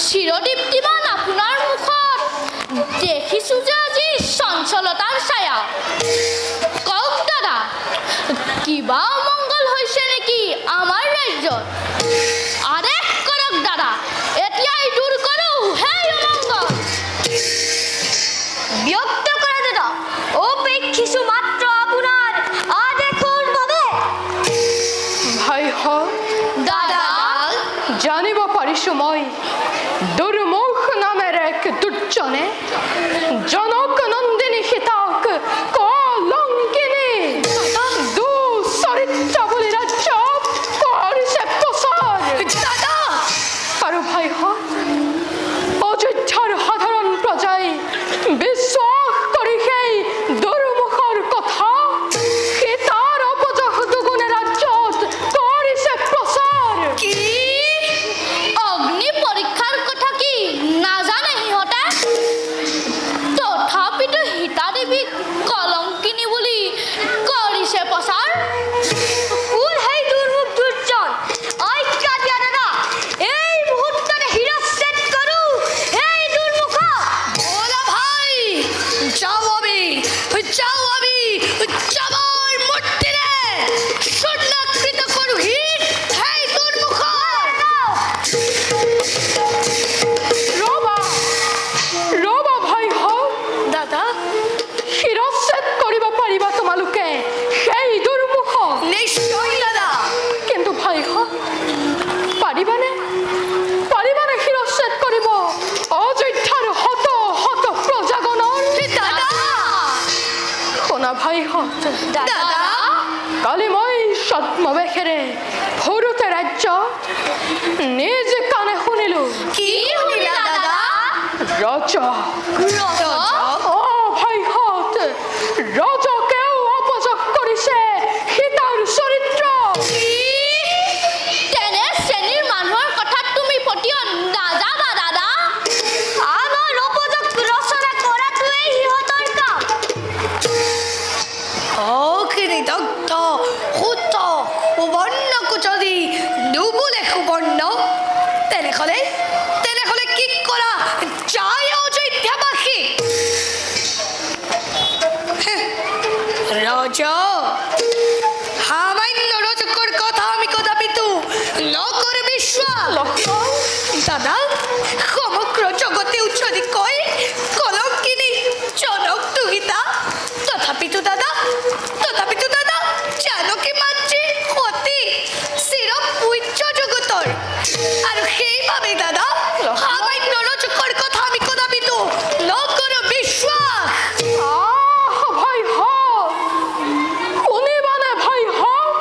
চিৰদীপ্তিমান আপোনাৰ মুখত দেখিছোঁ যে আজি চঞ্চলতাৰ ছায়া। কওক দাদা, কিবা অমংগল হৈছে নেকি আমাৰ ৰাজ্যত? আদেশ কৰক দাদা, এতিয়াই দূৰ কৰোঁ সেই অমংগল। ব্যক্ত কৰা দাদা, অপেক্ষিছোঁ মাত্ৰ আপোনাৰ আদেশৰ বাবে। ভাইহঁত, দাদা, জানিব পাৰিছোঁ মই দুৰ্মুখ নামেৰ এক দুৰ্জনে জনক নন্দিনী সীতাক কলংকিনী দুচৰিত্ৰ বুলি ৰাজ্যত কৰিছে প্ৰচাৰ। আৰু ভাইহঁত, অযোধ্যাৰ সাধাৰণ প্ৰজাই বিশ্বাস কৰি সেই দুৰ্মুখৰ কথা সীতাৰ অপযশ দুগুণে ৰাজ্যত কৰিছে প্ৰচাৰ। কি অগ্নি পৰীক্ষাৰ কথা কি নাজানে সিহঁতে? তথাপিতো সীতা দেৱীক কলংকিনী বুলি কৰিছে প্ৰচাৰ। কোন সেই দুৰ্মুখ দুৰ্জন? আজ্ঞা দিয়া দাদা, এই মুহূৰ্ততে শিৰচ্ছেদ কৰোঁ এই দুৰ্মুখক। ওলা ভাই, যাও আমি যাবৰ মূৰ্তিৰে চূৰ্ণাকৃত কৰোঁ সেই দুৰ্মুখৰ। ৰবা ভাইহঁত, দাদা, শিৰচ্ছেদ কৰিব পাৰিবা তোমালোকে সেই দুৰ্মুখক। নিশ্চয় দাদা। কিন্তু ভাইহঁত, পাৰিবানে শিৰচ্ছেদ কৰিব অযোধ্যাৰ শত শত প্ৰজাগণৰ? দাদা, শুনা ভাইহঁত, দাদা, কালি মই ছদ্মবেশেৰে ফুৰোতে ৰাজ্যত নিজ কাণে শুনিলোঁ কি শুনিলা দাদা? ৰজা ভাইহঁত, ৰজকেও অপযশ কৰিছে সীতাৰ চৰিত্ৰ। তেনে শ্ৰেণীৰ মানুহৰ কথা তুমি পতিয় নাযাবা দাদা। আমাৰ অপযশ ৰচনা কৰাটোৱেই সিহঁতৰ কাম। অগ্নিদগ্ধ সূত সুবৰ্ণকো যদি নুবোলে সুবৰ্ণ, তেনেহ'লে কি কৰা যায় অযোধ্যাবাসী? ৰজ, সামান্য ৰজকৰ কথা আমি কদাপিতো নকৰোঁ বিশ্বাস। দাদা, সমগ্ৰ জগতে উচ্চদি কয় কলংকিনী জনক দুহিতা। তথাপিতো দাদা জানকী মাতৃ সতী চিৰ পূজ্য জগতৰ। আৰু সেইবাবে দাদা, সামান্য ৰজকৰ কথা আমি কদাপিতো নকৰোঁ বিশ্বাস। ভাইহঁত, শুনিবানে ভাইহঁত?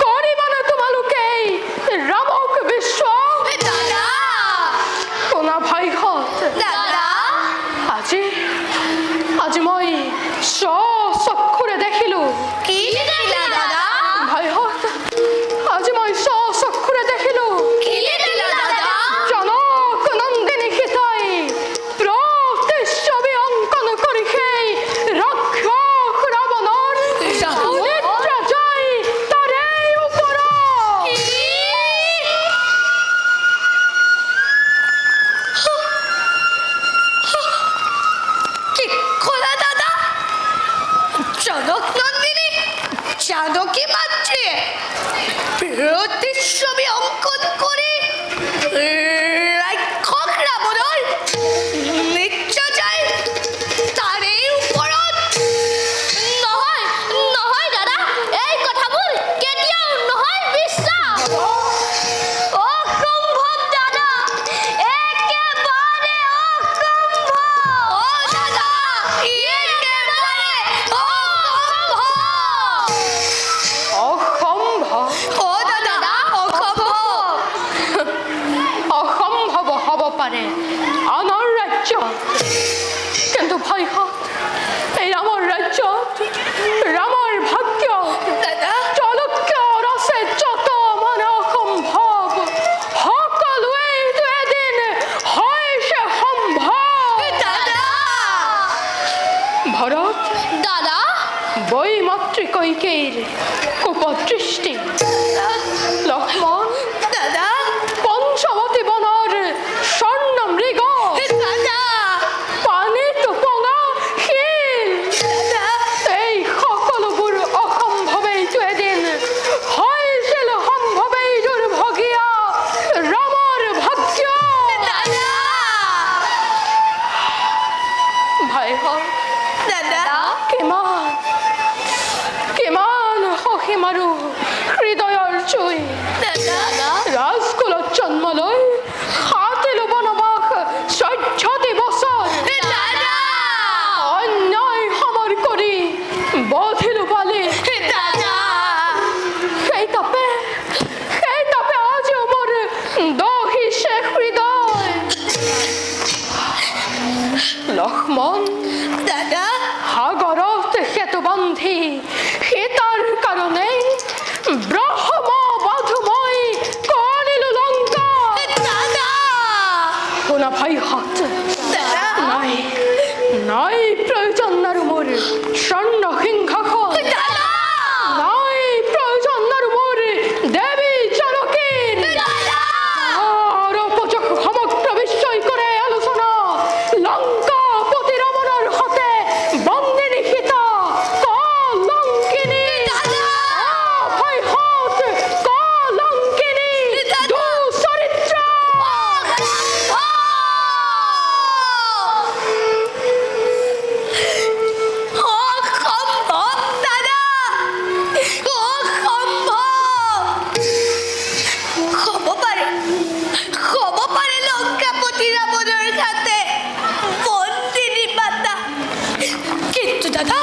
কৰিবানে তোমালোকে ৰামক বিশ্বাস? দাদা, শুনা ভাইহঁত, দাদা, আজি মই স্বচক্ষুৰে দেখিলোঁ। কি দেখিলা দাদা? ভাইহঁত, আজি মই স্বচক্ষুৰে দেখিলোঁ কি দেখিলা দাদা? জনক নন্দিনী সীতাই প্ৰতিচ্ছবি অংকন কৰি সেই ৰাক্ষস ৰাৱণৰ নিদ্ৰা যায় তাৰে ওপৰত। কি ক'লা দাদা? জনক নন্দিনী জানকী মাতৃয়ে প্ৰতিচ্ছবি অংকন কৰি ৰাক্ষস ৰাৱণৰ নিদ্ৰা যায় তাৰে ওপৰত? নহয় দাদা, এই কথাবোৰ কেতিয়াও নহয় বিশ্বাস। অসম্ভৱ দাদা, একেবাৰে অসম্ভৱ। দাদা, একেবাৰে অসম্ভৱ। দাদা, অসম্ভৱ হ'ব পাৰে আনৰ ৰাজ্যত, কিন্তু ভাইহঁত, এই ৰামৰ ৰাজ্যত ৰামৰ ভাগ্য তুষ্টি লক্ষ্মণ দাদা পঞ্চবতী বনৰ স্বৰ্ণ মৃগ দাদা পানিত পঙা শিল দাদা এই সকলোবোৰ অসম্ভৱেই তো এদিন হৈছিল সম্ভৱেই দুৰ্ভগীয়া ৰামৰ ভাগ্য দাদা ভাইহঁত দাদা কিমান কিমান সহিম আৰু হৃদয়ৰ জুই দাদা ৰাজকুলত জন্ম লৈ সাতিলো বনবাস 14টি বছৰ দাদা অন্যায় সমৰ কৰি বধিলো পালি দাদা সেই তাপে আজিও মোৰ দহিছে হৃদয় লক্ষ্মণ দাদা সাগৰত সেতু বান্ধি সীতাৰ কাৰণে ব্ৰহ্ম বধ মই কৰিলো লংকা দাদা শুনা ভাইহঁত দাদা নাই নাই প্ৰয়োজন আৰু মোৰ স্বৰ্ণ সিংহাসন দাদা নাই প্ৰয়োজন আৰু মোৰ দেৱী জানকীৰ দাদা আর উপযোগ সমগ্র বিশ্বই করে আলোচনা লঙ্কা পতি রাবণের হাতে বন্দিনী সীতা কলঙ্কিনী ভাই হাত কলঙ্কিনী দুচরিত্র অসম্ভব দাদা অসম্ভব হব পাৰে লংকাপতি ৰাৱণৰ হাতে বন্দিনী মাতা কিন্তু দাদা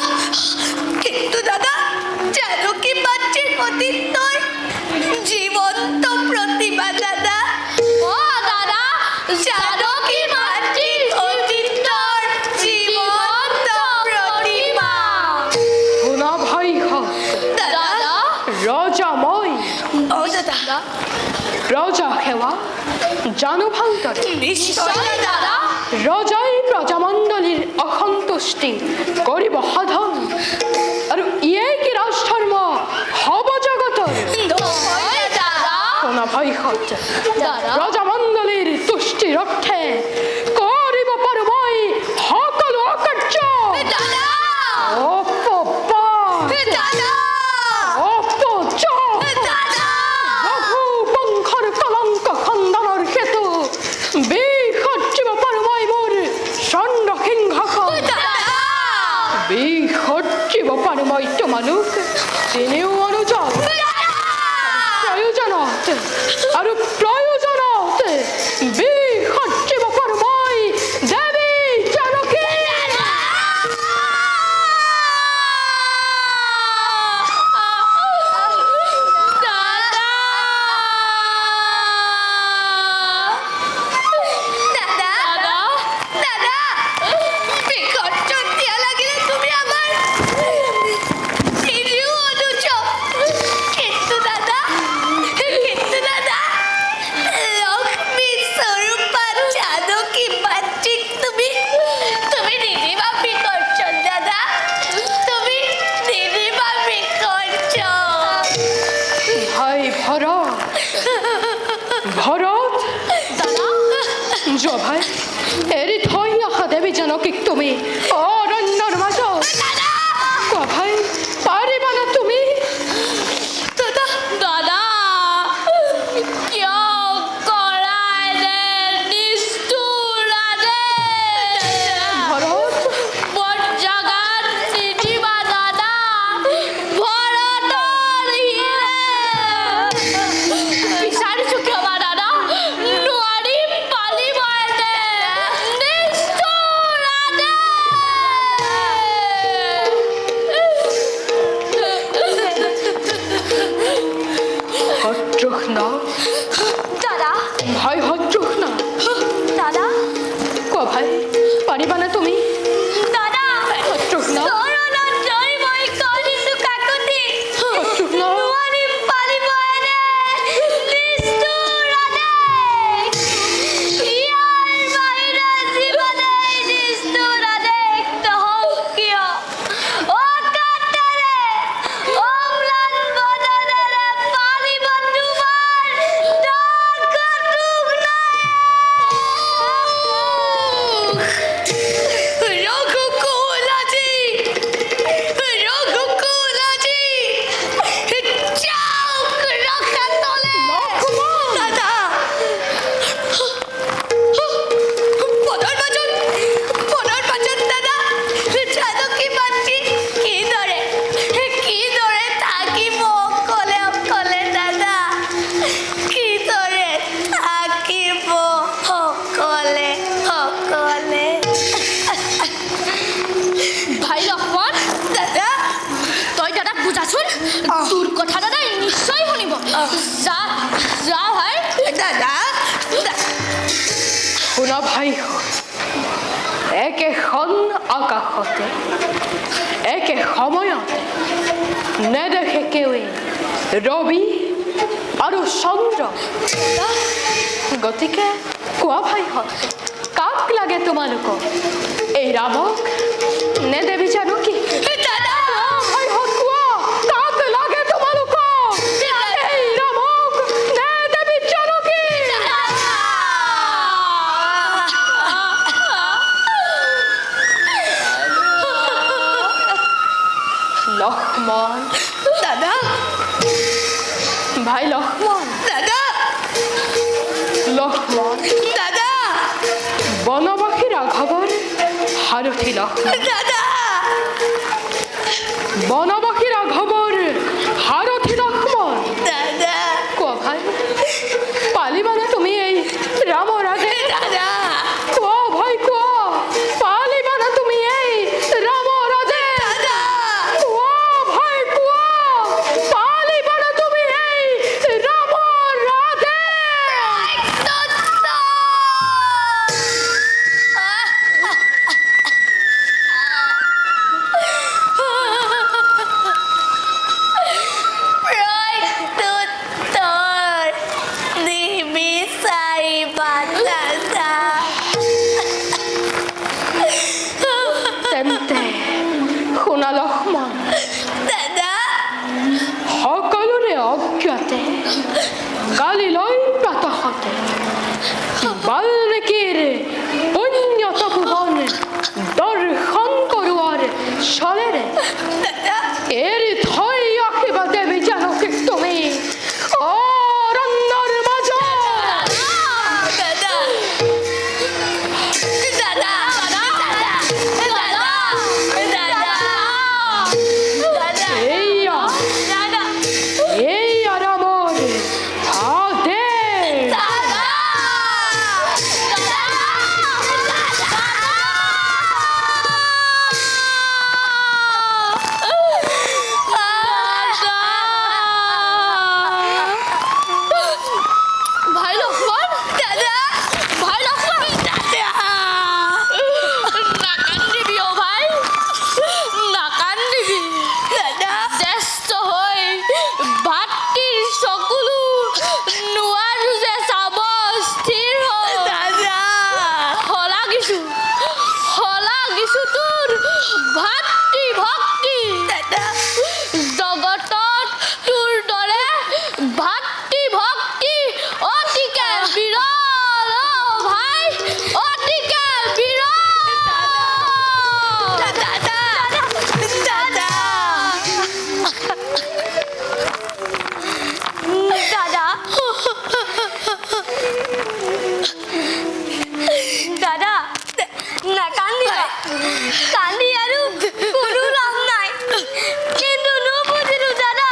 জানকী মাতৃৰ সতীত্বৰ জীৱন্ত প্ৰতিভা দাদা দাদা জানকী মাতৃৰ সতীত্বৰ জীৱন্ত প্ৰতিভা শুনা ভাই হাত দাদা ৰজা মই দাদা ৰজা সেৱা জানো ভালদৰে নিশ্চয় দাদা ৰজাই প্ৰজামণ্ডলীৰ অসন্তুষ্টি কৰিব সাধন আৰু ইয়ে কি ৰাজধৰ্ম হব জগতৰ নহয় দাদা শুনা ভাইহঁত দাদা ৰজামণ্ডলীৰ তুষ্টিৰ অৰ্থে কৰিব পাৰো মই সকলো অকাৰ্য দাদা অপবাদ দাদা অপচয় দাদা বহু বংশৰ কলংক খণ্ডনৰ হেতু বিসৰ্জিব পাৰো মই মোৰ স্বৰ্ণ সিংহাসন বিসৰ্জিব পাৰো মই তোমালোক তিনিও অনুজন প্ৰয়োজনত আৰু প্ৰয়োজনত বিসৰ্জিব পাৰো মই দেৱী জানকী ভৰত জভাই এৰি থৈ আহা দেৱী জানকীক তুমি অৰণ্যৰ মাজত কোৱা ভাই পাৰিবানে তুমি দাদা কিয় কৰাই দে নিষ্ঠুৰা দে ভৰত বৰ জাগাত নিদিবা দাদা ভৰতৰ হিৰে বিচাৰিছো ক্ষমা দাদা নোৱাৰিম পালিব দে নিষ্ঠুৰা দে শত্ৰুঘ্ন দাদা ভাই শত্ৰুঘ্ন দাদা কোৱা ভাই পাৰিবানে তুমি দাদা শত্ৰুঘ্ন চৰণত জয় মই কৰিছো কাকতি শত্ৰুঘ্ন নোৱাৰিম পালিব এনে নিষ্ঠুৰা দে ইয়াৰ বাহিৰে জীৱনে নিষ্ঠুৰা দে নহওঁ কিয় অকাতেৰে অম্লান বদনেৰে যা ভাই দাদা শুনা ভাই একেখন আকাশতে একে সময়তে নেদেখে কেউৱে ৰবি আৰু চন্দ্ৰ গতিকে কোৱা ভাইহঁত কাক লাগে তোমালোকক এই ৰামক নে দেৱী জানকী দাদা ভাইহঁত কোৱা কাক লাগে তোমালোকক এই ৰামক নে দেৱী জানকী লক্ষ্মণ দাদা ভাই লক্ষ্মণ দাদা লক্ষ্মণ দাদা বনবাসী ৰাঘৱৰ সাৰথি লক্ষ্মণ দাদা বনবাসী ৰাঘৱৰ সাৰথি লক্ষ্মণ দাদা কোৱা ভাই পালিবানে তুমি এই ৰামৰ আগে দাদা কোৱা ভাই কোৱা পালিবানে তুমি এই ৰামৰ আগে দাদা কোৱা ভাই কোৱা পালিবানে তুমি এই ৰামৰ আগে তেন্তে শুনা লক্ষ্মণ সকলোৰে অজ্ঞাতে কালিলৈ প্ৰাতঃতে বাল্মীকিৰ পুণ্যত ভুৱন দৰ্শন কৰোৱাৰ চলেৰে এৰি থৈ আহিবা দেৱী জানকীক তুমি অৰণ্যৰ মাজত এইয়া এইয়া ৰামৰ আদেশ ভাই লক্ষ্মণ ভাই লক্ষ্মণ নাকান্দিবি অ ভাই নাকান্দিবি জ্যেষ্ঠ হৈ ভাতৃৰ চকুলো নোৱাৰো যে চাব স্থিৰ শলাগিছো তোৰ ভাতৃ ভক্তি জগতত তোৰ দৰে ভাতৃ ভক্তি অতিকে বিৰল অ ভাই অতিকে বিৰল দাদা নাকান্দিবা কান্দি আৰু কোনো লাভ নাই কিন্তু নুবুজিলো দাদা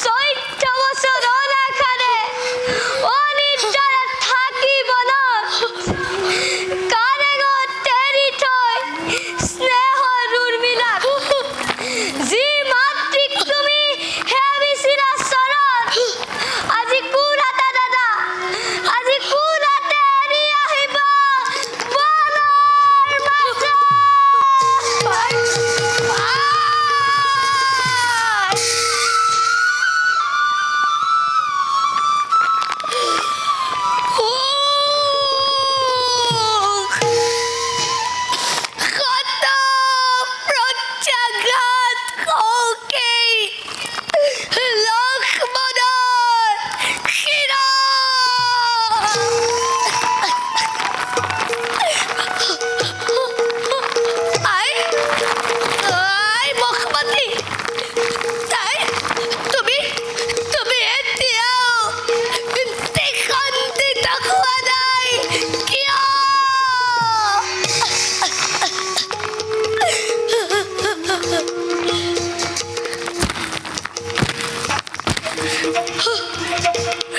14 বছৰ অনাখাৰে অনিদ্ৰাৰে থাকি বনত কাৰেঙত এৰি থৈ স্নেহৰ উৰ্মিলাক যি মাতৃক তুমি সেবিছিলা চৰত আজি কোলাতে দাদা আজি কোলাতে এৰি আহিবা বনৰ মাজত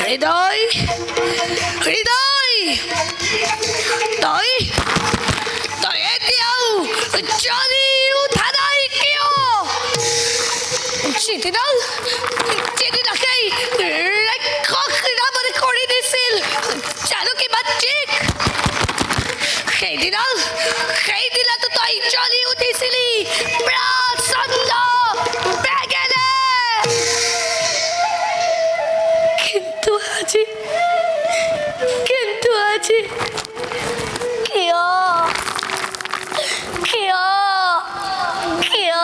হৃদয় হৃদয় তই তই এতিয়াও জ্বলি উঠা নাই কিয় চিঠিডাল চিঠিটাকেই আজি কিয় কিয় কিয়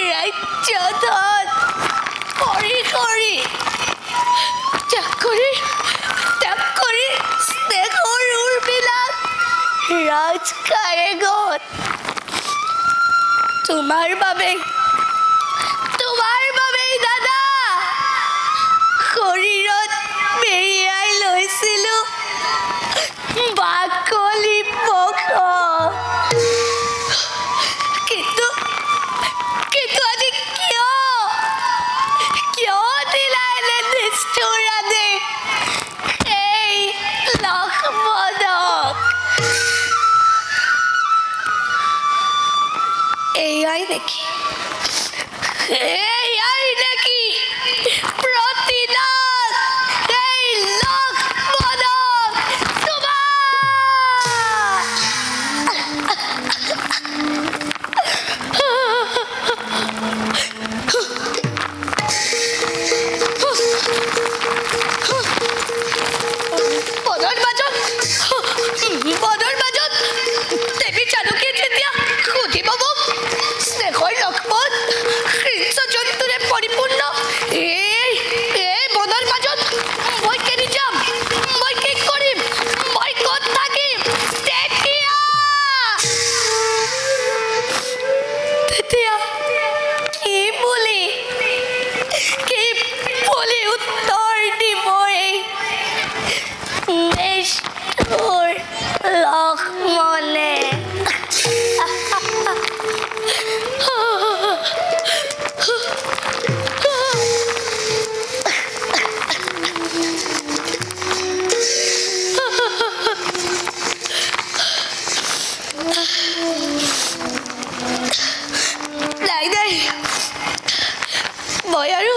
ৰাজ্যধন কৰি ত্যাগ কৰি স্নেহৰ উৰবিলাক ৰাজকাৰেগত তোমাৰ বাবেই দাদা শৰীৰত মেৰিয়াই লৈছিলো বাকলি পখ কিন্তু আজি কিয় দিলা এনে নিষ্ঠুৰ আদেশ এই লক্ষ্মণক এয়াই নেকি প্ৰতিদান এই লক্ষ্মণক বনৰ মাজত দেৱী জানকীয়ে যেতিয়া সুধিব মোক স্নেহৰ লক্ষ্মণ হৃঞ্চ জন্তুৰে পৰিপূৰ্ণ এই বনৰ মাজত মই কেনি যাম মই কি কৰিম মই ক'ত থাকিম তেতিয়া কি বুলি উত্তৰ দিব এই নিষ্ঠুৰ লক্ষ্মণে নাই মই আৰু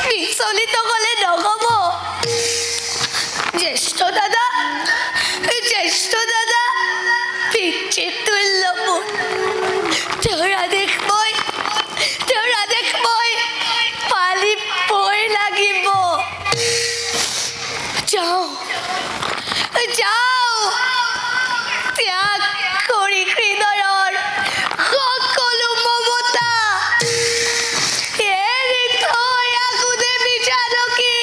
বিচলিত হ'লে নহ'ব জ্যেষ্ঠ দাদা পিতৃতুল্য মোৰ তেওঁৰ আদেশ মই পালিবই লাগিব যাওঁ ত্যাগ কৰি হৃদয়ৰ সকলো মমতা এৰি থৈ আহোঁ দেৱী জানকী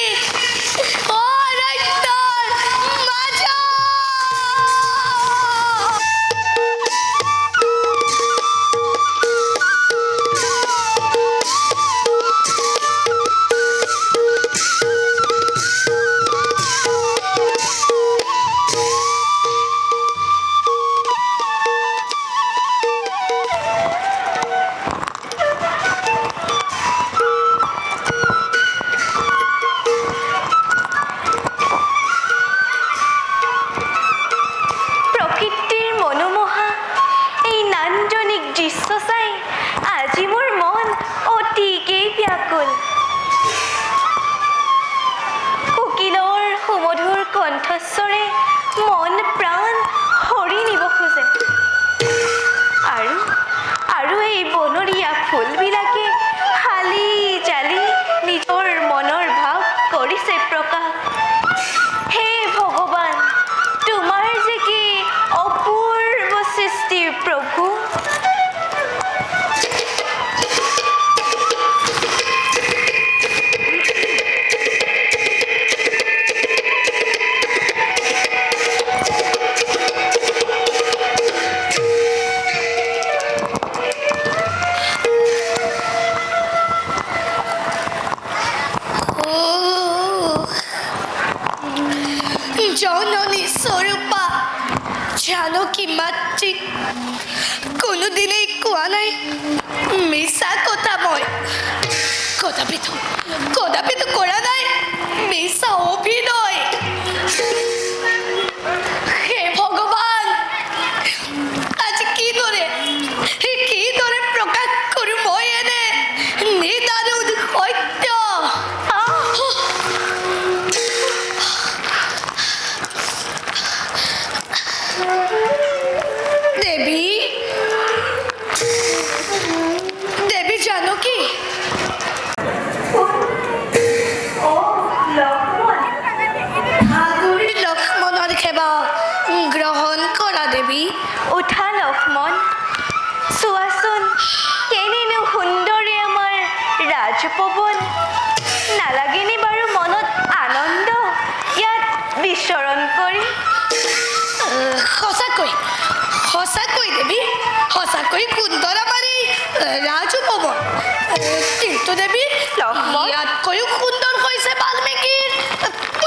অৰণ্যৰ মাজত কণ্ঠস্বৰে মন প্ৰাণ হৰি নিব খোজে আৰু এই বনৰীয়া ফুলবিলাকে হালি জালি নিজৰ মনৰ ভাৱ কৰিছে প্ৰকাশ হে ভগৱান তোমাৰ যে কি অপূৰ্ব সৃষ্টি প্ৰভু জননী স্বৰূপা জানকী মাতৃ কোনোদিনেই কোৱা নাই মিছা কথা মই কদাপিতো কৰা নাই মিছা অভিনয় হে ভগৱান আজি কিদৰে প্ৰকাশ কৰোঁ মই এনে নিদাৰুণ সত্য পৱন নালাগেনে বাৰু মনত আনন্দ ইয়াত বিচৰণ কৰি? সঁচাকৈ সঁচাকৈ দেৱী, সঁচাকৈ সুন্দৰ আমাৰ এই ৰাজপৱন। কিন্তু দেৱী, লক্ষ্মণ। ইয়াতকৈও সুন্দৰ হৈছে বাল্মীকিৰ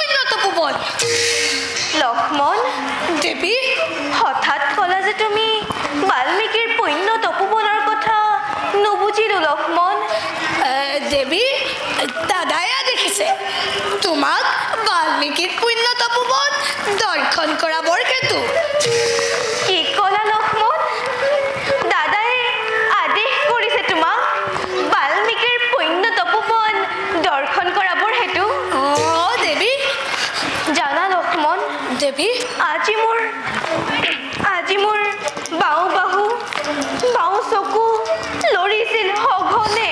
উন্নত পৱন। লক্ষ্মণ, দেৱী, হঠাৎ ক'লা যে তুমি বাল্মীকিৰ পুণ্য তপোবনৰ কথা। নুবুজিলো লক্ষ্মণ। দেৱী, দাদায়ে দেখিছে তোমাক বাল্মীকিৰ পুণ্য তপোবন দৰ্শন কৰাবৰ হেতু। কি ক'লা লক্ষ্মণ? দাদাই আদেশ কৰিছে তোমাক বাল্মীকিৰ পুণ্য তপোবন দৰ্শন কৰাবৰ হেতু? অঁ দেৱী। জানা লক্ষ্মণ, দেৱী, আজি মোৰ বাওঁ বাহু বাওঁ চকু লৰিছিল সঘনে।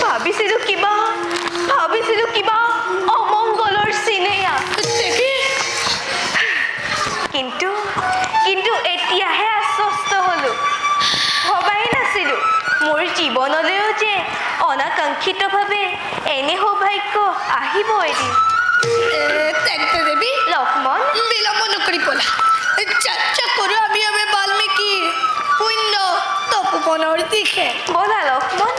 ভাবিছিলো কিবা অমংগলৰ চিনেয়া। দেৱী, কিন্তু এতিয়াহে আশ্বস্ত হলো। ভবাই নাছিলো মোৰ জীৱনলৈও যে অনাকাংক্ষিতভাৱে এনে সৌভাগ্য আহিব এদিন। তেন্তে দেৱী, লক্ষ্মণ, বিলম্ব নকৰি ব'লা, যাত্ৰা কৰোঁ আমি বাল্মীকিৰ পুণ্য তপোবনৰ দিশে। ব'লা লক্ষ্মণ।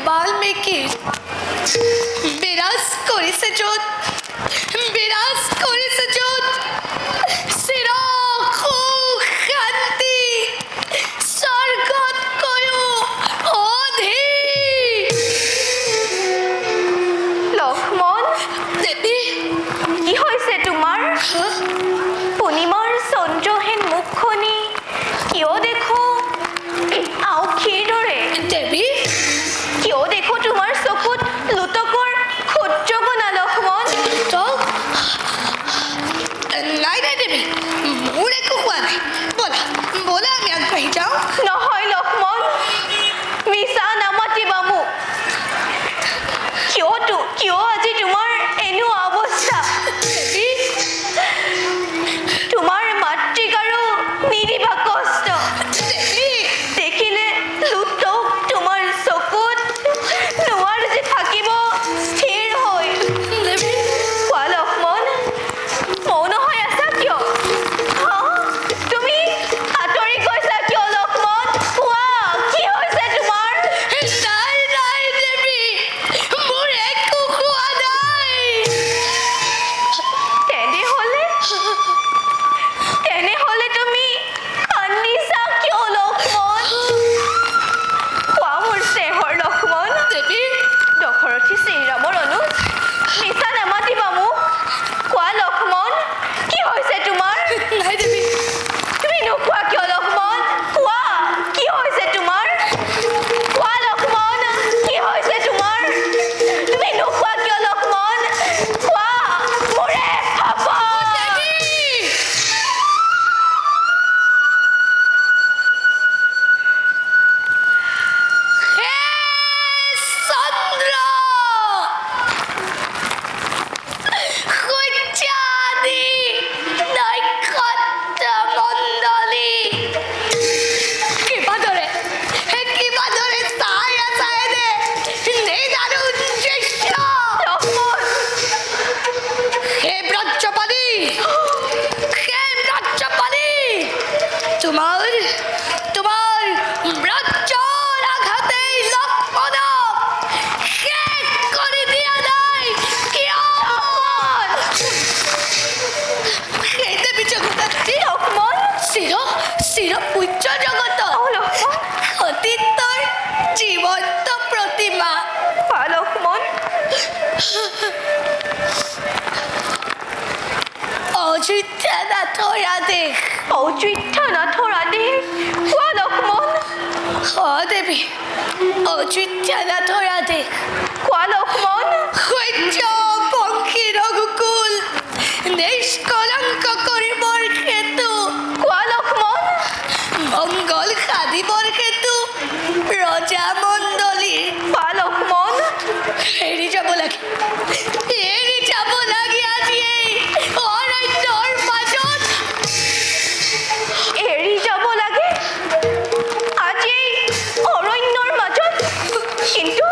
বাল্মীকি বিৰাজ কৰিছে য'ত চিৰ সুখ শান্তি স্বৰ্গতকৈও অধিক। লক্ষ্মণ, দেৱী, কি হৈছে তোমাৰ? পূৰ্ণিমাৰ চন্দ্ৰহেন মুখখনি কিয় দেখো আউক্ষীৰ দৰে? দেৱী, কিয় দেখো তোমাৰ চকুত লোতকৰ ক্ষুদ্ৰকণা? লক্ষ্মণ, নাই দেৱী, মোৰ একো হোৱা নাই। ব'লা আমি আগবাঢ়ি যাওঁ। নহয় লক্ষ্মণ, মিছা নামাতিবা মোক। কিয় আজি তোমাৰ এনেকুৱা অৱস্থা? দেৱী, তোমাৰ মাতৃকাৰো নিদিবা কষ্ট। দেৱী, দেখিলে লোতক তোমাৰ চকুত নোৱাৰো যে থাকিব স্থিৰ হৈ। দেৱী, কোৱা লক্ষ্মণ, মৌন হৈ আছা কিয়? হা? তুমি আঁতৰি গৈছা কিয় লক্ষ্মণ? কোৱা, কি হৈছে তোমাৰ? নাই দেৱী, মোৰ একো হোৱা নাই। তেনেহলে তুমি কান্দিছা কিয় লক্ষ্মণ? কোৱা মোৰ চেহৰ লক্ষ্মণ। দেৱী, দশৰথী শ্ৰীৰামৰ অনুজ, মিছা নামাতিবা মোক। কোৱা লক্ষ্মণ, কি হৈছে তোমাৰ? নাই দেৱী, তুমি নোকোৱা কিয় লক্ষ্মণ? কোৱা, কি হৈছে তোমাৰ? কোৱা লক্ষ্মণ, কি হৈছে তোমাৰ? তুমি নোকোৱা কিয় লক্ষ্মণ? কোৱা, মোৰে সপোন। হে চন্দ্ৰ, সূৰ্যাদি নক্ষত্ৰমণ্ডলী, কিবাদৰে চাই আছা এনে নিদাৰুণ দৃশ্য। লক্ষ্মণ, হে ব্ৰজপালি, তোমাৰ ব্ৰজৰ আঘাতেই লক্ষ্মণক শেষ কৰি দিয়া নাই কিয়? হে দেৱী জগতধাত্ৰী, লক্ষ্মণ, চিৰ পূজ্য জগত লক্ষ্মণ, সতীত্বৰ জীৱন্ত প্ৰতিমা। কোৱা লক্ষ্মণ, অযোধ্যা নাথৰ আদেশ। অযোধ্যা নাথৰ আদেশ? কোৱা লক্ষ্মণ, দেৱী, অযোধ্যা নাথৰ আদেশ। কোৱা লক্ষ্মণ, সূৰ্য পংখী ৰঘুকুল নিষ্কলংক কৰিবৰ হেতু, কোৱা লক্ষ্মণ, মংগল সাধিবৰ হেতু ৰজামণ্ডলীৰ কোৱা লক্ষ্মণ, এৰি যাব লাগে আজি এই অৰণ্যৰ মাজত। এৰি যাব লাগে আজি এই অৰণ্যৰ মাজত? কিন্তু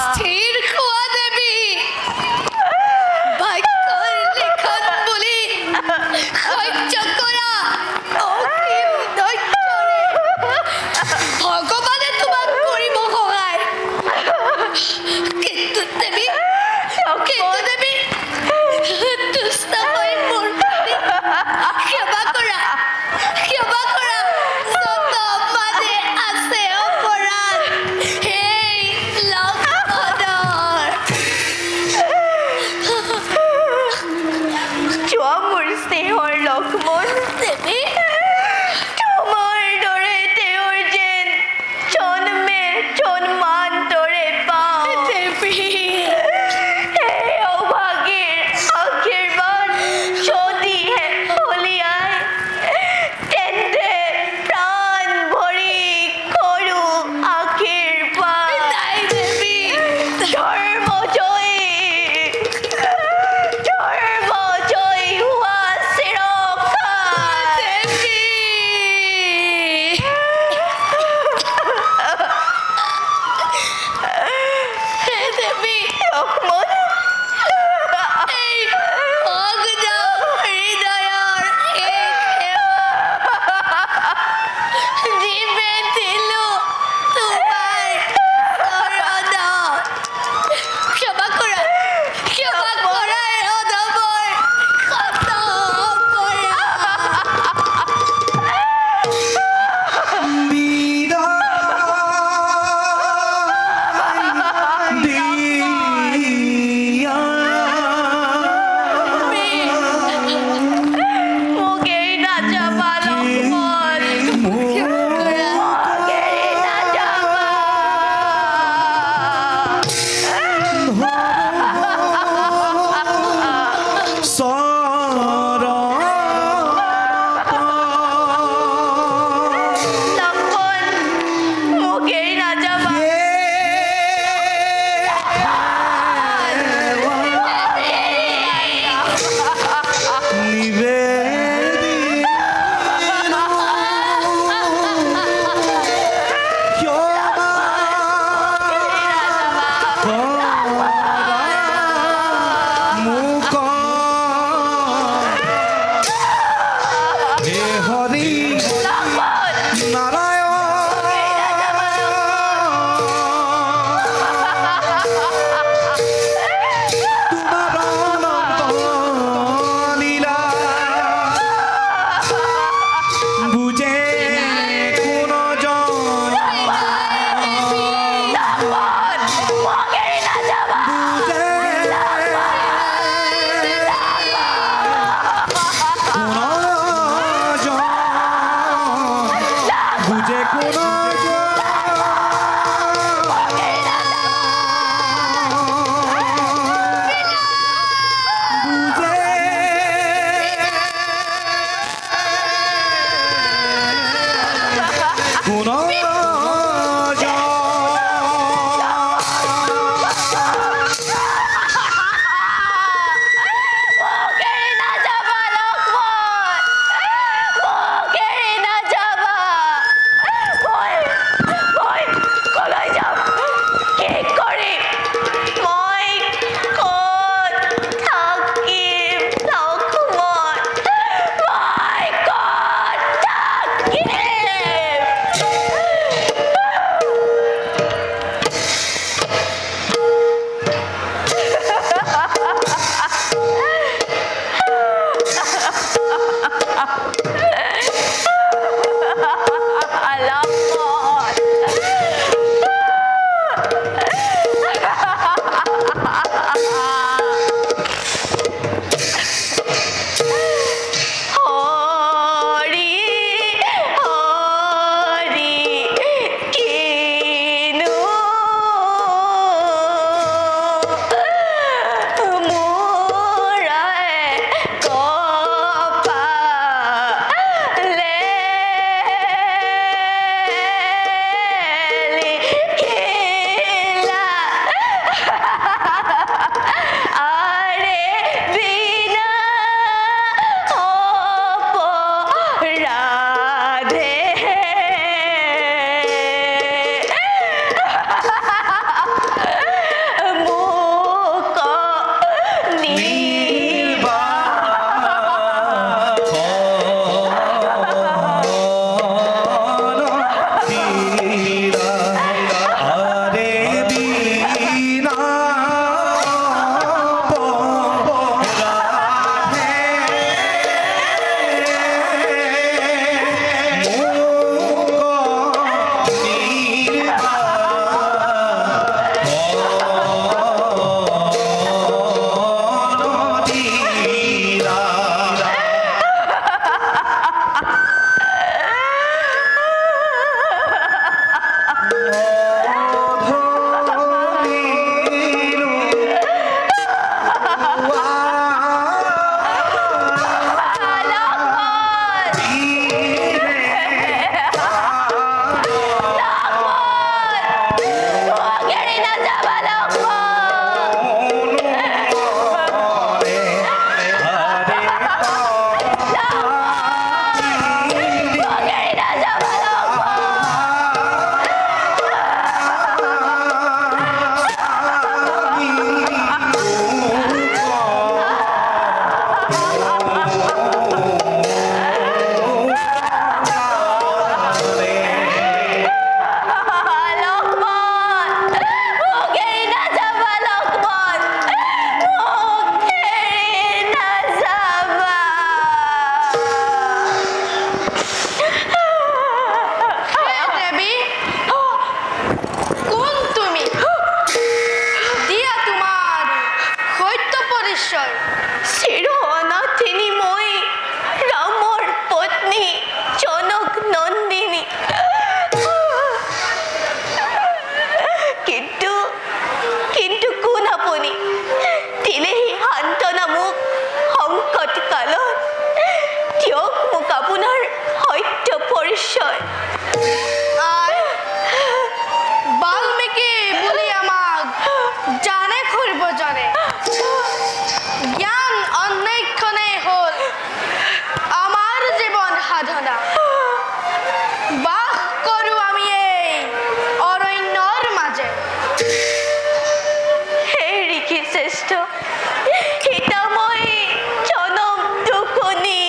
স্থিৰ হোৱা দেৱী ভাগ্যৰ লিখন বুলি সহ্য কৰা অসীম ধৈৰ্যৰে ভগৱানে তোমাক কৰিব সহায় কিন্তু দেৱী দুষ্ট হৈ মোৰ প্ৰতি সেৱা কৰা যত মানে আছে অপৰাধ সেই লগ মোক এৰি নাযাবা লক্ষ্মণ। মোক এৰি নাযাবা লক্ষ্মণ। লক্ষ্মণ, মোক এৰি নাযাবা লক্ষ্মণ। মোক এৰি নাযাবা। হে দেৱী, কোন তুমি? দিয়া তোমাৰ সত্য পৰিচয়। চিৰঅনাথিনী মই ৰামৰ পত্নী জনক নন্দিনী। কিন্তু কিন্তু কোন আপুনি? দিলেহি সান্তনা মোক সংকট কালত। দিয়ক মোক আপোনাৰ সত্য পৰিচয়। আই, বাল্মীকি বুলি আমাক জানে সৰ্বজনে। জ্ঞান অন্বেষণে হ'ল আমাৰ জীৱন সাধনা। বাস কৰোঁ আমি এই অৰণ্যৰ মাজে। হে ঋষি শ্ৰেষ্ঠ, সীতাময়ী জনম দুখনি।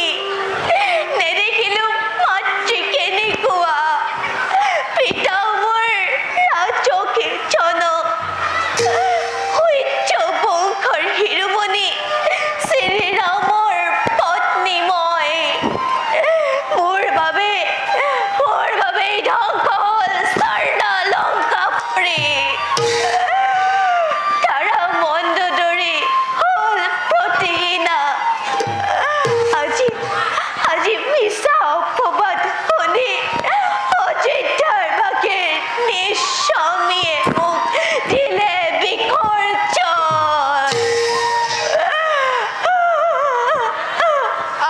নেদেখিলো মাতৃ কেনেকুৱা, পিতা মোৰ ৰাজকে জনক। সূৰ্য বংশৰ শিৰোমণি শ্ৰীৰামৰ পত্নী মই। মোৰ বাবে ধ্বংস হ'ল স্বৰ্ণ লংকা পৰি। তাৰা মণ্ডদৰী হ'ল প্ৰতিহীনা। আজি মিছা অপবাদ শুনি অযোধ্যাৰ বাকে নিঃস্বামীয়ে মোক দিলে বিসৰ্জন।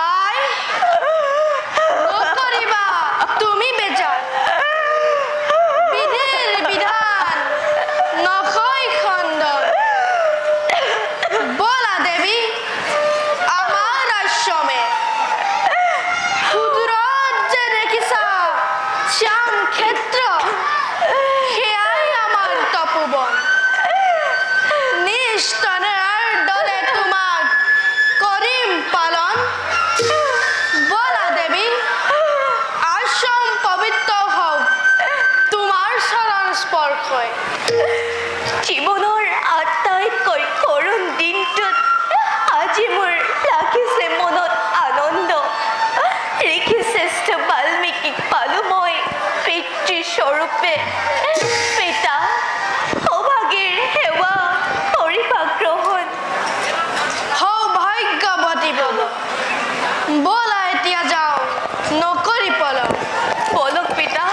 আই, নকৰিবা তুমি বেজাৰ। বিধিৰ বিধান নকয় খণ্ডন। বলা দেৱী, আমাৰ আশ্ৰমে। সুদূৰত যে দেখিছা শ্যাম ক্ষেত্ৰ, সেয়াই আমাৰ তপোবন। নিস্তনেৰ দলে তোমাক কৰিম পালন। বলা দেৱী, আশ্ৰম পবিত্ৰ হওক তোমাৰ চৰণ স্পৰ্শই। জীৱনৰ আটাইতকৈ কৰুণ দিনটোত আজি মোৰ লাগিছে মনত আনন্দ। ঋষি শ্ৰেষ্ঠ বাল্মীকিক পালো মই পিতৃস্বৰূপে। পিতা, সৌভাগীৰ সেৱা কৰিবা গ্ৰহণ। সৌভাগ্যৱতী বব, বলা এতিয়া যাওঁ, নকৰি পলম। বলক পিতা।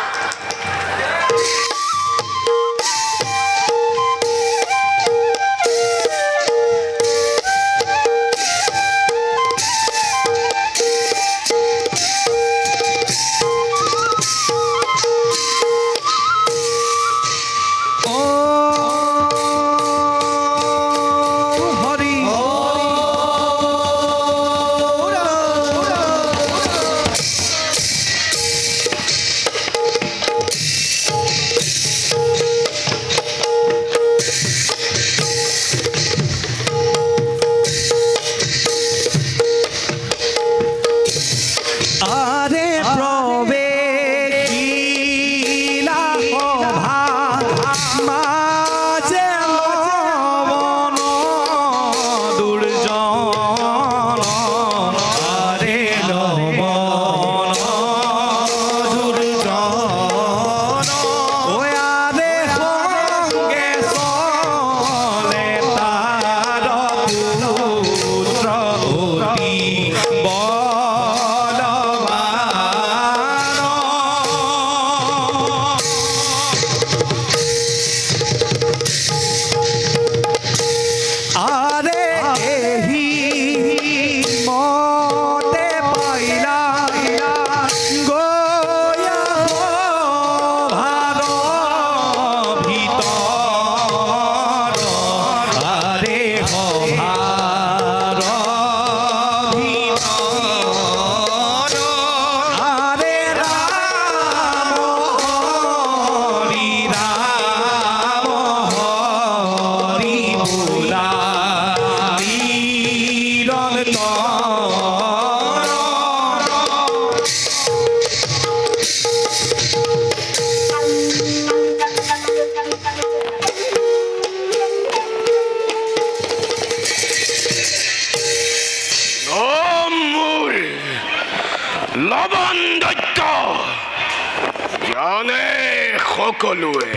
সকলোৱে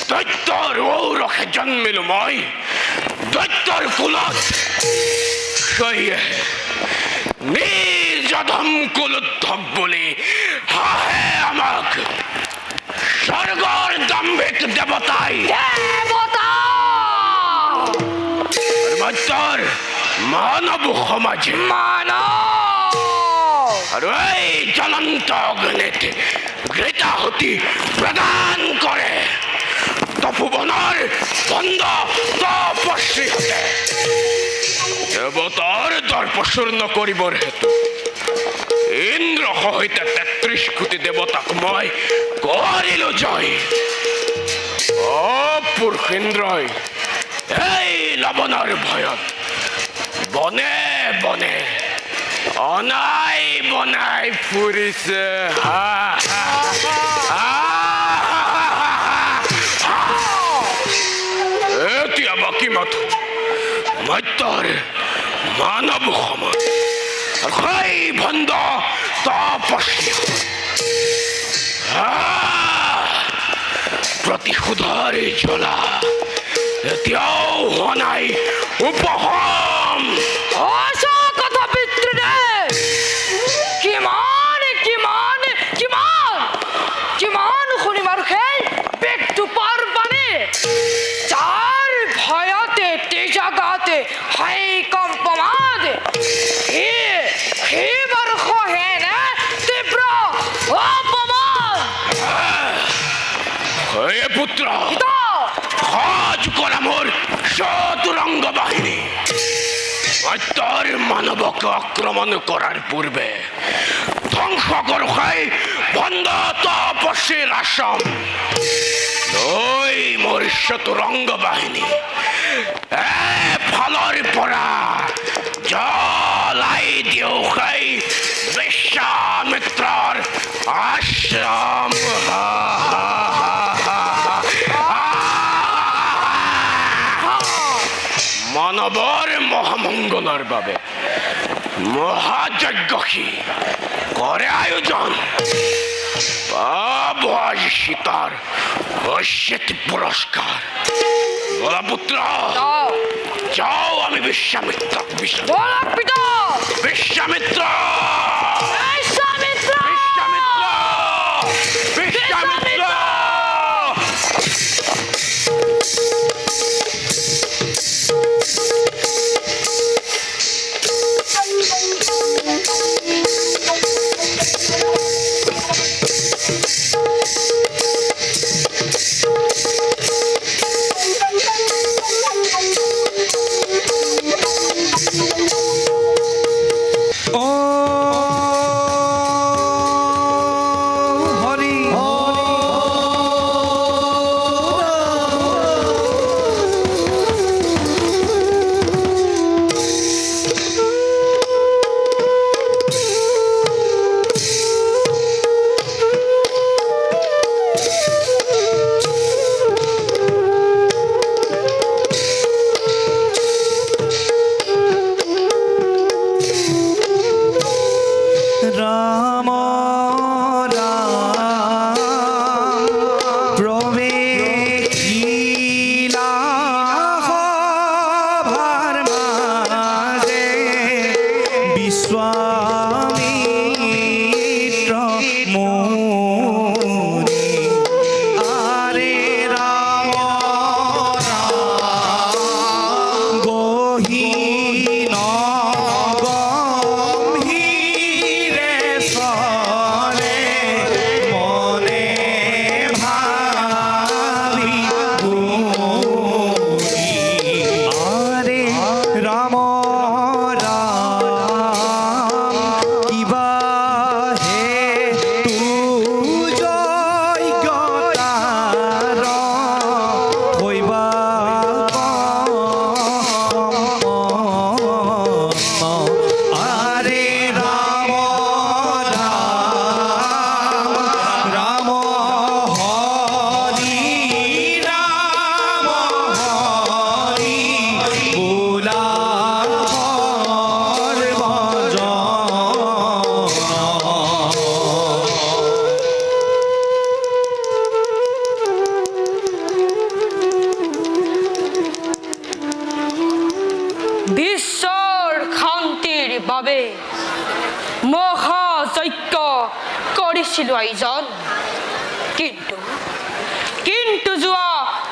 দৈত্যৰ ঔৰসে জন্মিলো মই দৈত্যৰ কুলত সেয়ে নিজ অধম কুলোদ্ধৱ বুলি হাঁহে আমাক স্বৰ্গৰ দাম্ভিক দেৱতাই দৈত্যৰ মানৱ সমাজে আৰু এই জ্বলন্ত অগ্নিত ঘৃতাহুতি প্ৰদান কৰে তপোবনৰ বন্ধ তপস্বীহঁতে দেৱতাৰ দৰ্পচূৰ্ণ কৰিবৰ হেতু ইন্দ্ৰ সহিতে ৩৩ কোটি দেৱতাক মই কৰিলো জয় পুৰুষেন্দ্ৰই এই লৱণৰ ভয়ত বনে বনে অনাই বনাই ফুৰিছে এতিয়া বাকী মাথো মত্যৰ মানৱ সমাজ সেই ভণ্ড তপস্যা প্ৰতিশোধৰ জ্বলা এতিয়াও হোৱা নাই উপশম কথা পিতৃদেৱ কিমান কিমান কিমান কিমান শুনিম আৰু সেই পেটটো পাৰ পানে যাৰ ভয়তে তেজাগাতে হাই কম্পমাদ সেই বৰ্ষ হেনে তীব্ৰ অপমান হে পুত্ৰ সাজ কৰা মোৰ চতুৰংগ বাহিনী সত্যৰ মানৱক আক্ৰমণ কৰাৰ পূৰ্বে ধ্বংস কৰো খাই বন্ধ তপস্বীৰ আশ্ৰম লৈ মোৰ চতুৰংগ বাহিনী ফালৰ পৰা জ্বলাই দিওঁ খাই বিশ্বামিত্ৰৰ আশ্ৰম মানৱৰ মহামংগলৰ বাবে মহাযজ্ঞী কৰে আয়োজন পাব আজি সীতাৰ ঐশ্বত পুৰস্কাৰ বলা পুত্ৰ যাও আমি বিশ্বামিত্ৰক বিশ্বামিত্ৰ কৰিছিলোঁ আয়োজন, কিন্তু যোৱা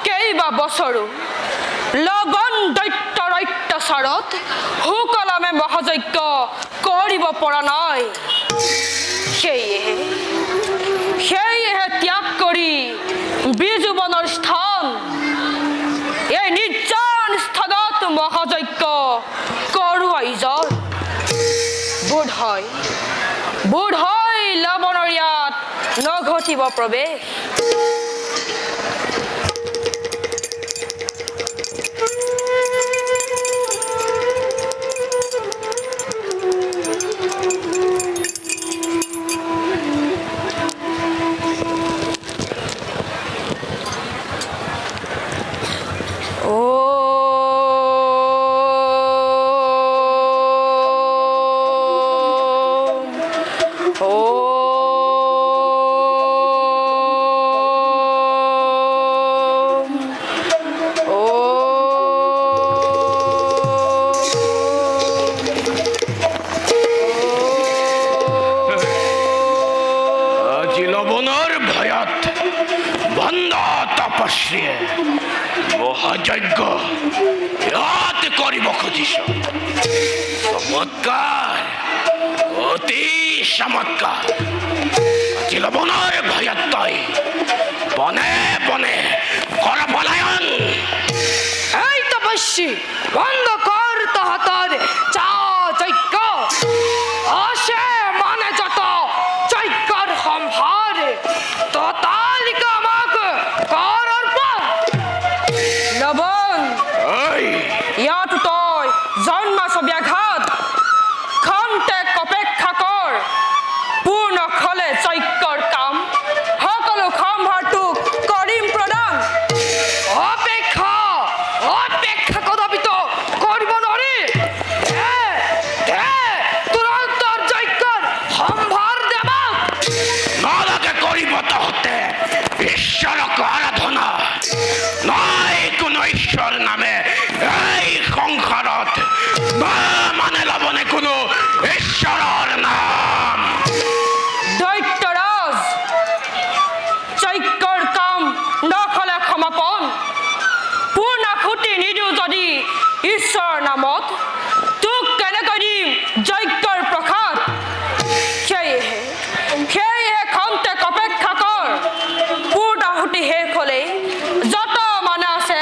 কেইবা বছৰো লগন দৈত্যৰ অত্যাচাৰত সুকলমে মহাযজ্ঞ কৰিব পৰা নাই। সেয়েহে ত্যাগ কৰি বিজুবনৰ স্থান এই নিৰ্জন স্থানত মহাযজ্ঞ কৰোঁ আয়োজন। বোধহয় লৱণৰ ইয়াত নঘটিব প্ৰৱেশ। মহাযজ্ঞ ইয়াত কৰিব খুজিছ। চমৎকাৰ, অতি চমৎকাৰ। আজি লৱণৰ ভয়ত তই বনে বনে কৰ পলায়ন। এই তপস্বী, বন্ধ কৰ তহঁতৰ চা যজ্ঞ। আছে মানে যত যজ্ঞৰ সম্ভাৰ, ততালিকা আমাক কৰ অৰ্পণ। লৱণ, ইয়াত তই জন্মাছ ব্যাঘাত, খন্তেক অপেক্ষা কৰ। পূৰ্ণ হলে যজ্ঞৰ কাম, সকলো সম্ভাৰটোক কৰিম প্ৰদান। অপেক্ষা কদাপিতো কৰিব নোৱাৰি। তুৰন্তৰ যজ্ঞৰ সম্ভাৰ দেবা। নালাগে কৰিব তহঁতে ঈশ্বৰক আৰাধনা। নাই কোনো ঈশ্বৰ নামে এই সংসাৰত, মানে লৱণে কোনো ঈশ্বৰৰ নাম। দৈত্যৰাজ, যজ্ঞৰ কাম নকলে সমাপন। পূৰ্ণাহুতি নিদিওঁ যদি ঈশ্বৰৰ নামত, তোক কেনেকৈ দিম যজ্ঞৰ প্ৰসাদ। সেয়েহে খন্তেক অপেক্ষা কৰ। পূৰ্ণাহুতি শেষ হলে যত মানে আছে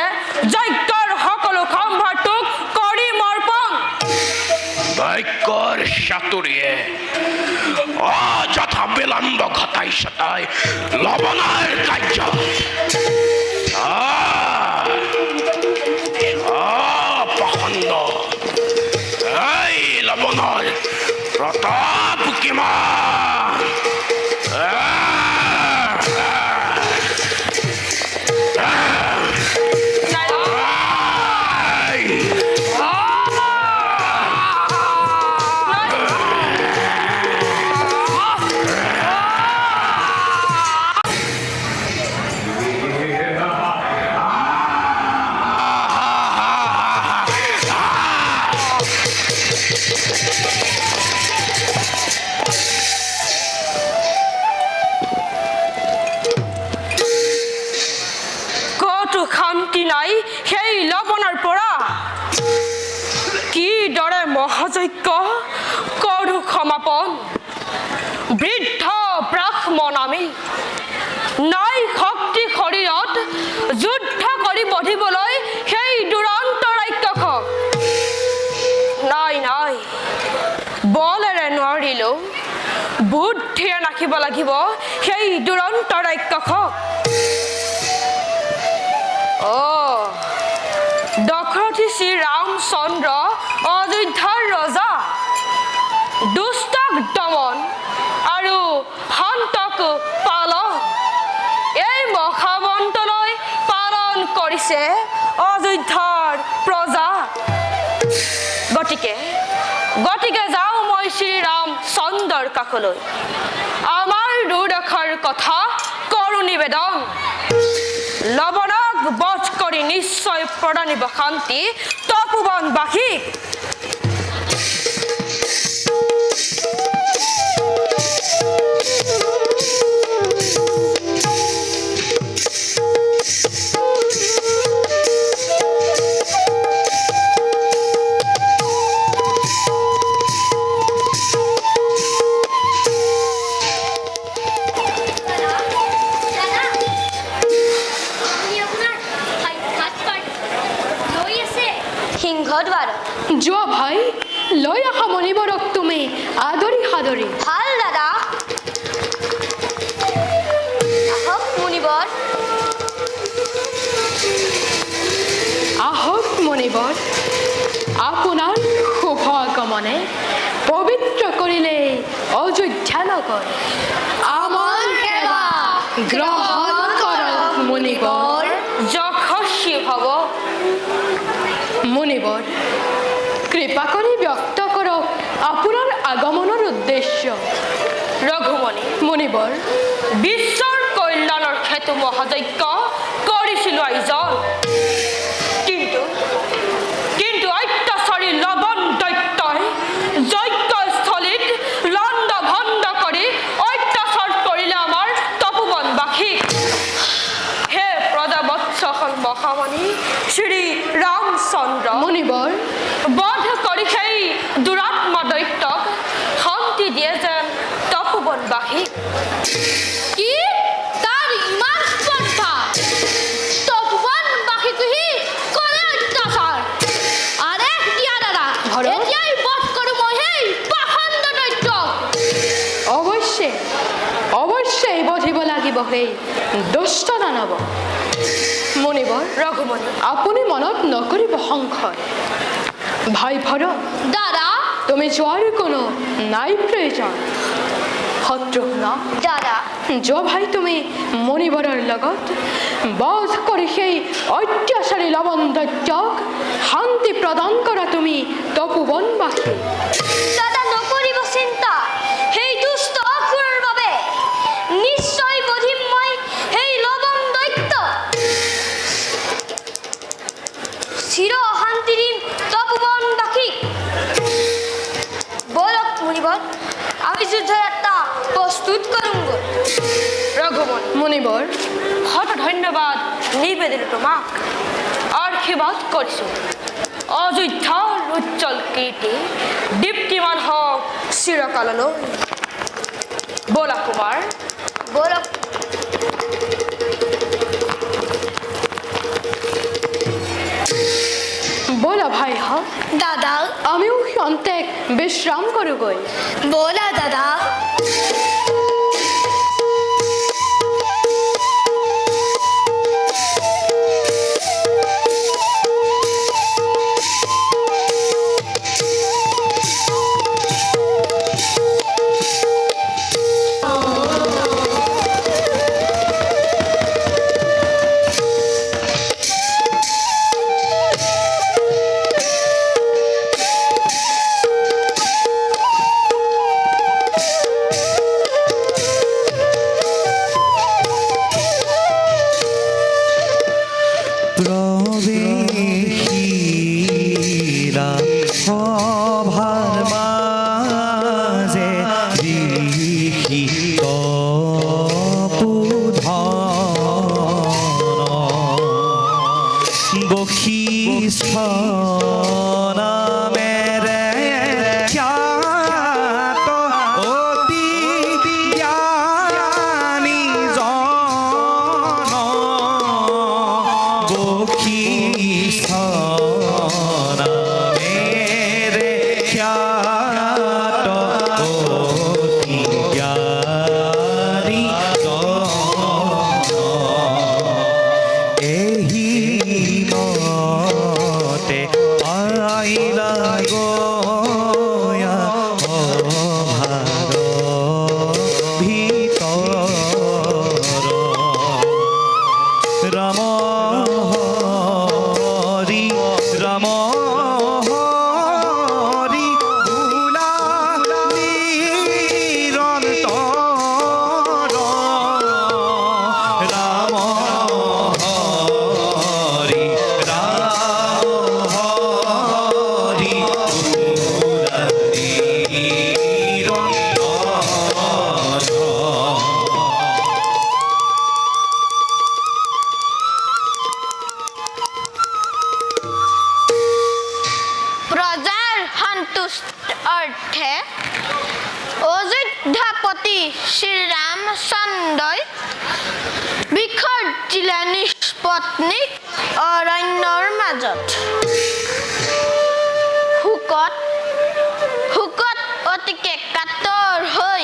যজ্ঞৰ সকলো সম্ভাৰটোক কৰিম অৰ্পণ। বাক্যৰ চাতুৰিয়ে অযথা বিলম্ব ঘটাইছ তই লৱণৰ কাৰ্য। পখণ্ড, এই লৱণৰ প্ৰতাপ কিমান। শান্তি নাই সেই লৱণৰ পৰা। কিদৰে মহাযজ্ঞ কৰোঁ সমাপন। বৃদ্ধ ব্ৰাহ্মণ আমি, নাই শক্তি শৰীৰত যুদ্ধ কৰি বধিবলৈ সেই দুৰন্ত ৰাক্ষসক। নাই বলেৰে নোৱাৰিলেও বুদ্ধিৰে নাখিব লাগিব সেই দুৰন্ত ৰাক্ষসক। দশৰথী শ্ৰী ৰামচন্দ্ৰ অযোধ্যাৰ ৰজা, দুষ্টক দমন আৰু সন্তক পালন, এই মহামন্ত্ৰলৈ পালন কৰিছে অযোধ্যাৰ প্ৰজা। গতিকে যাওঁ মই শ্ৰীৰামচন্দ্ৰৰ কাষলৈ, আমাৰ দুৰ্দশাৰ কথা কৰোঁ নিবেদন। লৱণক বধ কৰি নিশ্চয় প্ৰদানিব শান্তি তপোবনবাসীক। গৃহদ্বাৰ যোৱা ভাই লৈ আহা মণিবৰক তুমি আদৰি সাদৰি ভাল দাদা আহক মুনিবৰ আহক মণিবৰ আপোনাৰ শুভ আগমনে পবিত্ৰ কৰিলে অযোধ্যা নগৰ আমাৰ সেৱা গ্ৰহণ কৰক মুনিবৰ যশস্বী ভৱ মুনিবৰ কৃপা কৰি ব্যক্ত কৰক আপোনাৰ আগমনৰ উদ্দেশ্য ৰঘুমণি মুনিবৰ বিশ্বৰ কল্যাণৰ হেতু মহাযজ্ঞ কৰিছিলো আইজন কিন্তু অত্যাচাৰী লৱণ দৈত্যই যজ্ঞস্থলীত লণ্ড ভণ্ড কৰি অত্যাচাৰ কৰিলে আমাৰ তপোবনবাসীক হে প্ৰজাবৎসল মহামণি শ্ৰী ৰামচন্দ্ৰ মুনিবৰ বধ কৰি সেই দুৰাত্মা দৈত্যক শান্তি দিয়ে যেন তপোবনবাসীক কি তাৰ ইমান স্পৰ্ধা তপোবনবাসীকো সি কৰে অত্যাচাৰ আৰে দিয়া দাদা ভৰত? এতিয়াই বধ কৰোঁ মই সেই পাষণ্ড দৈত্যক অৱশ্যেই বধিব লাগিব সেই দুষ্ট দানৱ মুনিবৰ ৰঘুমণি আপুনি মনত নকৰিব সংশয় ভাই ভৰত দাদা তুমি যোৱাৰ কোনো নাই প্ৰয়োজন শত্ৰুঘ্ন দাদা যোৱা ভাই তুমি মণিবৰৰ লগত বধ কৰি সেই অত্যাচাৰী লৱণ দৈত্যক শান্তি প্ৰদান কৰা তুমি তপোবনবাসী দাদা নকৰিব চিন্তা সেই দুষ্ট অসুৰৰ বাবে নিশ্চয় বধিম মই সেই লৱণ দৈত্য চিৰ অশান্তি দিম তপোবনবাসীক বলক মুনিবৰ আমি যুদ্ধযাত্ৰা প্ৰস্তুত কৰোঁগৈ ৰঘুমণি মুনিবৰ শত ধন্যবাদ নিবেদিত তোমাক আশীৰ্বাদ কৰিছোঁ অযোধ্যাৰ উজ্জ্বল কীৰ্তি দীপ্তিমান হওক চিৰকাললৈ বলা কুমাৰ বলক ব'লা ভাই হওক দাদা আমিও ক্ষন্তেক বিশ্ৰাম কৰোঁগৈ ব'লা দাদা প্ৰবেশিলা সভাৰ মাঝে দীক্ষিত বশিষ্ঠ নামেৰে খ্যাত অতি জ্ঞানী জন বশিষ্ঠ নামেৰে খ্যাত অতি জ্ঞানী এহি মতে আইলা গয়া অভাৰ ভিতৰ ৰাম হৰি ৰাম হৰি বোলা নিৰন্তৰ ৰাম হৰি ৰাম হৰি বোলা প্ৰজাৰ সন্তুষ্ট অৰ্থে অযোধ্যাপতি শ্ৰীৰামচন্দ্ৰই বিসৰ্জিলে নিষ্পত্নীক অৰণ্যৰ মাজত শুকত অতিকে কাতৰ হৈ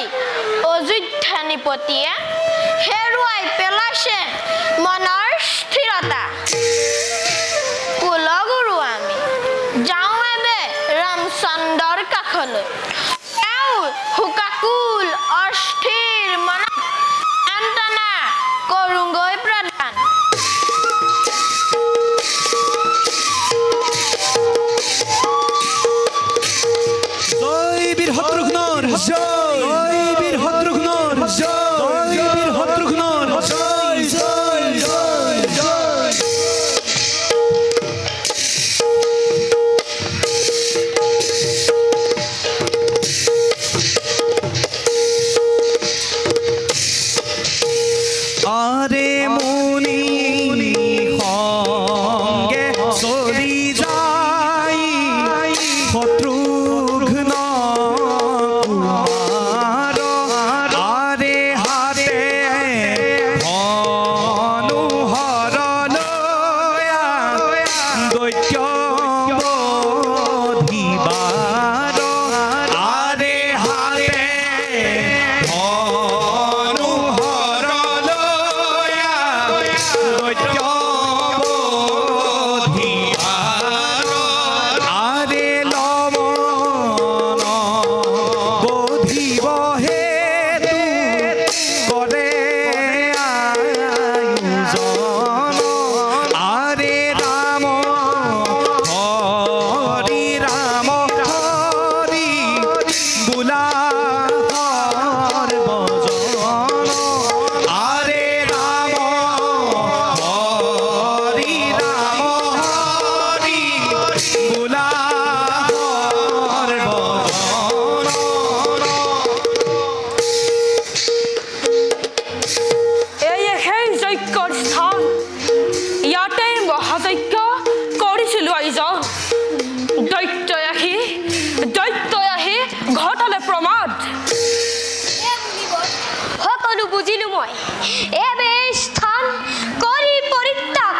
অযোধ্যা নিপতিয়ে হেৰুৱাই পেলাইছে মনৰ স্থিৰতা। কুলগুৰু আমি যাওঁ এবে ৰামচন্দ্ৰৰ কাষলৈ। তেওঁ শোকাকুল অস্থিৰ মনত সান্তনা কৰোঁগৈ প্ৰদান। জয় বীর শত্রুঘ্নর জয় বীর শত্রুঘ্নর জয় বীর শত্রুঘ্নর জয় জয় জয় জয় আরে মুনি সঙ্গে চলি যাই শত্রুঘ্ন কুমার আরে হাতে অনুহর লয়া দৈত্য বধিবার আরে হাতে অনুহর লয়া দৈত্য বধিবার আরে লবণ বধিব হেতু করে আয়োজন আরে রাম হরি বোলা হর ভজন আরে রাম হরি বোলা হর ভজন এই সেই যজ্ঞৰ স্থান ইয়াতে মহাযজ্ঞ কৰিছিলোঁ আইজন দৈত্যই আহি ঘটালে প্ৰমাদ সকলো বুজিলো মই এবে স্থান কৰি পৰিত্যাগ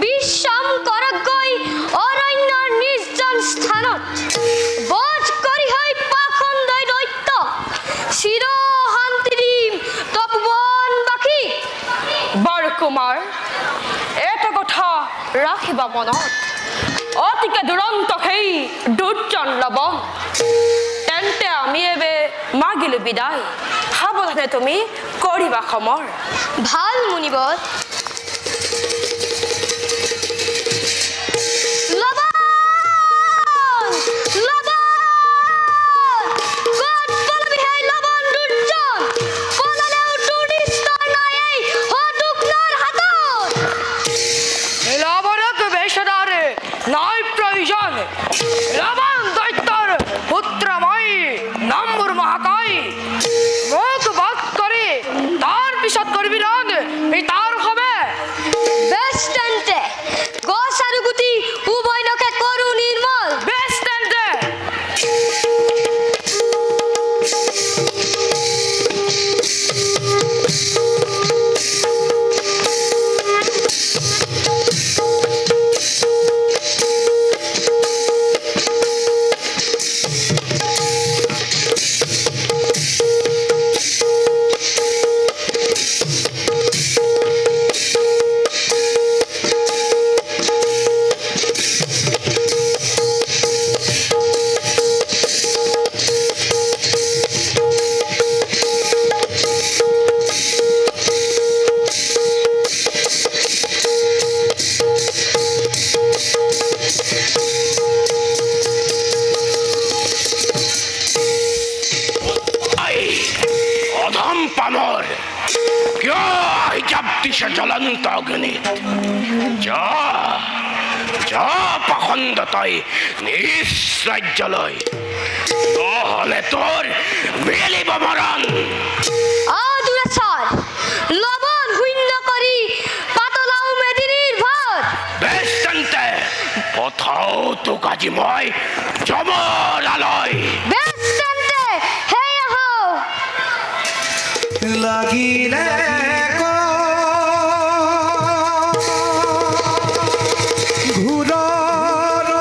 বিশ্ৰাম কৰক গৈ অৰণ্যৰ নিৰ্জন স্থানত বধ কৰি হৈ পাখণ্ডই দৈত্য চিৰ শান্তি দিম তপোবনবাসী। বৰ কুমাৰ এটা কথা ৰাখিবা মনত অতিকে দুৰন্ত সেই দুৰ্জন লবণ তেন্তে আমি এবে মাগিলো বিদায় সাৱধানে তুমি কৰিবা সমৰ। ভাল মুনিবৰ। লবণ! লবণ! ক'ত পলাবি সেই লবণ দুৰ্জন? পলালেও তোৰ নিস্তাৰ নাই এই শত্ৰুঘ্নৰ হাতত। লবণক বেচনাৰে নাই প্ৰয়োজন লবণ দৈত্যৰ পুত্ৰ মই নামবোৰ মহাকায় মোক বধ কৰি তাৰ পিছত কৰিবি ৰণ পিতাৰ সবে বেছ তেন্তে গছ আৰু গুটি উভয় নখে কৰো নিৰ্মল। বেছ তেন্তে অধম পামর কিয় হিজাব দিছে জ্বলন্ত অগ্নিত যা যা পাখণ্ড তই নিজ ৰাজ্যলৈ নহলে তোৰ মিলিব মৰণ। দুৰাচাৰ লবণ শূন্য কৰি পাতলাও মেদিনীৰ ভাৰ। বেছ তেন্তে পঠাও তোক আজি মই যমৰালৈ। বেছ তেন্তে হেই আহো। লাগিলে ঘূৰণলৈ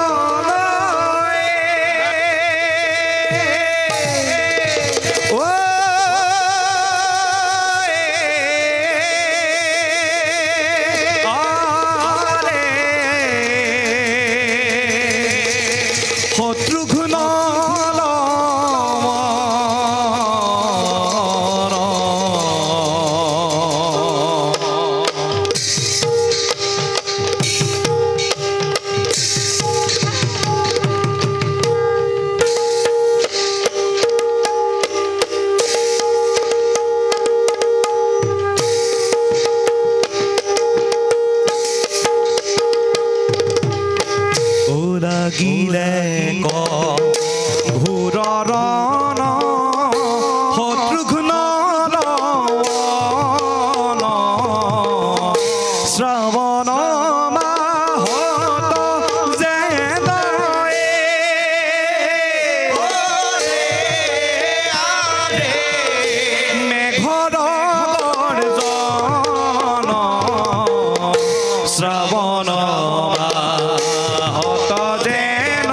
লাগিলে ক ঘূৰৰ শত্ৰুঘ্ন শ্ৰৱণ মাহত যেন মেঘৰ গৰ্জন শ্ৰৱণ মাহত যেন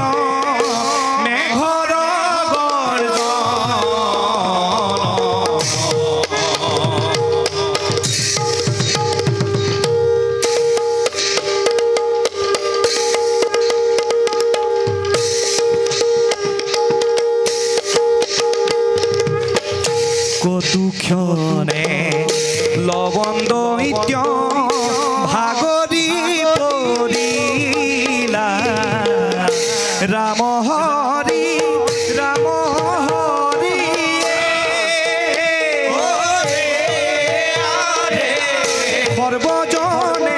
মেঘৰ কতুক্ষণে লৱণ দৈত্য ভাগৰি পৰিলা ৰাম হৰি সৰ্বজনে